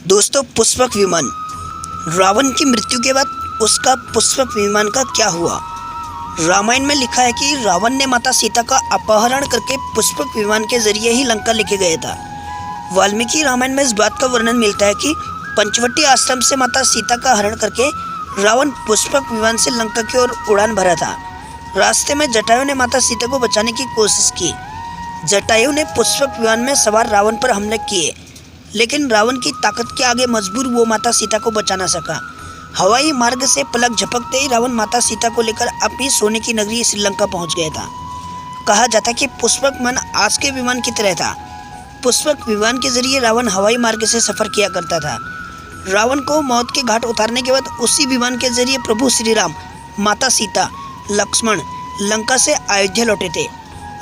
दोस्तों, पुष्पक विमान। रावण की मृत्यु के बाद उसका पुष्पक विमान का क्या हुआ? रामायण में लिखा है कि रावण ने माता सीता का अपहरण करके पुष्पक विमान के जरिए ही लंका लेके गया था। वाल्मीकि रामायण में इस बात का वर्णन मिलता है कि पंचवटी आश्रम से माता सीता का हरण करके रावण पुष्पक विमान से लंका की ओर उड़ान भरा था। रास्ते में जटायु ने माता सीता को बचाने की कोशिश की। जटायु ने पुष्पक विमान में सवार रावण पर हमले किए, लेकिन रावण की ताकत के आगे मजबूर वो माता सीता को बचा ना सका। हवाई मार्ग से पलक झपकते ही रावण माता सीता को लेकर अपनी सोने की नगरी श्रीलंका पहुंच गया था। कहा जाता है कि पुष्पक विमान आज के विमान की तरह था। पुष्पक विमान के जरिए रावण हवाई मार्ग से सफर किया करता था। रावण को मौत के घाट उतारने के बाद उसी विमान के जरिए प्रभु श्री राम, माता सीता, लक्ष्मण लंका से अयोध्या लौटे थे।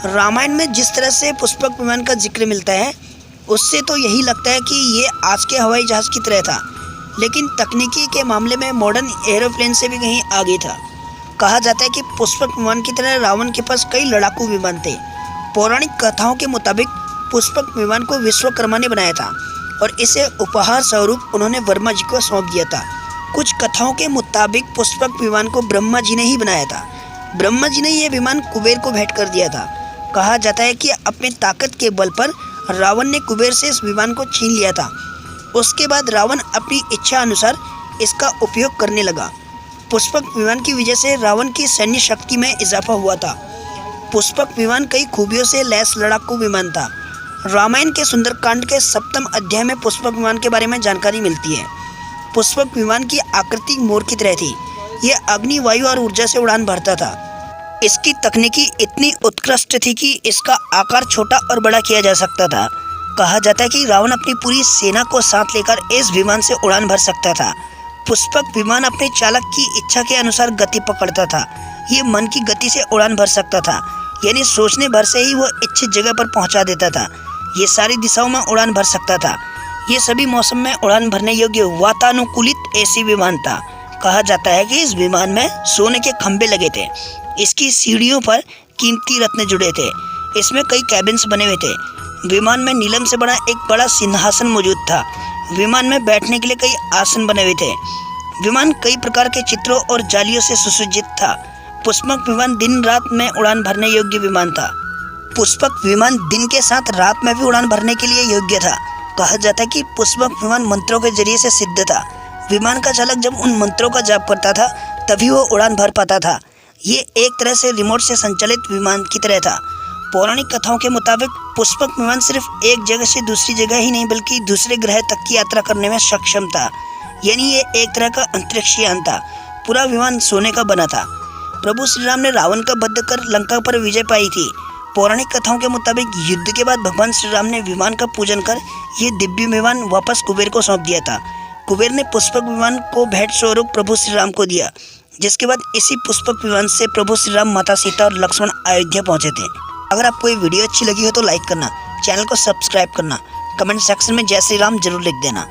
रामायण में जिस तरह से पुष्पक विमान का जिक्र मिलता है, उससे तो यही लगता है कि ये आज के हवाई जहाज़ की तरह था, लेकिन तकनीकी के मामले में मॉडर्न एरोप्लेन से भी कहीं आगे था। कहा जाता है कि पुष्पक विमान की तरह रावण के पास कई लड़ाकू विमान थे। पौराणिक कथाओं के मुताबिक पुष्पक विमान को विश्वकर्मा ने बनाया था और इसे उपहार स्वरूप उन्होंने वर्मा जी को सौंप दिया था। कुछ कथाओं के मुताबिक पुष्पक विमान को ब्रह्मा जी ने ही बनाया था। ब्रह्मा जी ने यह विमान कुबेर को भेंट कर दिया था। कहा जाता है कि अपनी ताकत के बल पर रावण ने कुबेर से इस विमान को छीन लिया था। उसके बाद रावण अपनी इच्छा अनुसार इसका उपयोग करने लगा। पुष्पक विमान की वजह से रावण की सैन्य शक्ति में इजाफा हुआ था। पुष्पक विमान कई खूबियों से लैस लड़ाकू विमान था। रामायण के सुंदरकांड के 7वें अध्याय में पुष्पक विमान के बारे में जानकारी मिलती है। पुष्पक विमान की आकृति मोर की तरह थी। यह अग्नि, वायु और ऊर्जा से उड़ान भरता था। इसकी तकनीकी इतनी उत्कृष्ट थी कि इसका आकार छोटा और बड़ा किया जा सकता था। कहा जाता है कि रावण अपनी पूरी सेना को साथ लेकर इस विमान से उड़ान भर सकता था। पुष्पक विमान अपने चालक की इच्छा के अनुसार गति पकड़ता था। ये मन की गति से उड़ान भर सकता था, यानी सोचने भर से ही वो इच्छित जगह पर पहुंचा देता था। ये सारी दिशाओं में उड़ान भर सकता था। ये सभी मौसम में उड़ान भरने योग्य वातानुकूलित एसी विमान था। कहा जाता है कि इस विमान में सोने के खंभे लगे थे। इसकी सीढ़ियों पर कीमती रत्न जुड़े थे। इसमें कई कैबिन्स बने हुए थे। विमान में नीलम से बना एक बड़ा सिंहासन मौजूद था। विमान में बैठने के लिए कई आसन बने हुए थे। विमान कई प्रकार के चित्रों और जालियों से सुसज्जित था। पुष्पक विमान दिन रात में उड़ान भरने योग्य विमान था। पुष्पक विमान दिन के साथ रात में भी उड़ान भरने के लिए योग्य था। कहा जाता है कि पुष्पक विमान मंत्रों के जरिए से सिद्ध था। विमान का चालक जब उन मंत्रों का जाप करता था तभी वो उड़ान भर पाता था। ये एक तरह से रिमोट से संचालित विमान की तरह था। पौराणिक कथाओं के मुताबिक पुष्पक विमान सिर्फ एक जगह से दूसरी जगह ही नहीं बल्कि दूसरे ग्रह तक की यात्रा करने में सक्षम था, यानी ये एक तरह का अंतरिक्ष यान था। पूरा विमान सोने का बना था। प्रभु श्री राम ने रावण का वध कर लंका पर विजय पाई थी। पौराणिक कथाओं के मुताबिक युद्ध के बाद भगवान श्री राम ने विमान का पूजन कर ये दिव्य विमान वापस कुबेर को सौंप दिया था। कुबेर ने पुष्पक विमान को भेंट स्वरूप प्रभु श्री राम को दिया, जिसके बाद इसी पुष्पक विमान से प्रभु श्री राम, माता सीता और लक्ष्मण अयोध्या पहुंचे थे। अगर आपको ये वीडियो अच्छी लगी हो तो लाइक करना, चैनल को सब्सक्राइब करना, कमेंट सेक्शन में जय श्री राम जरूर लिख देना।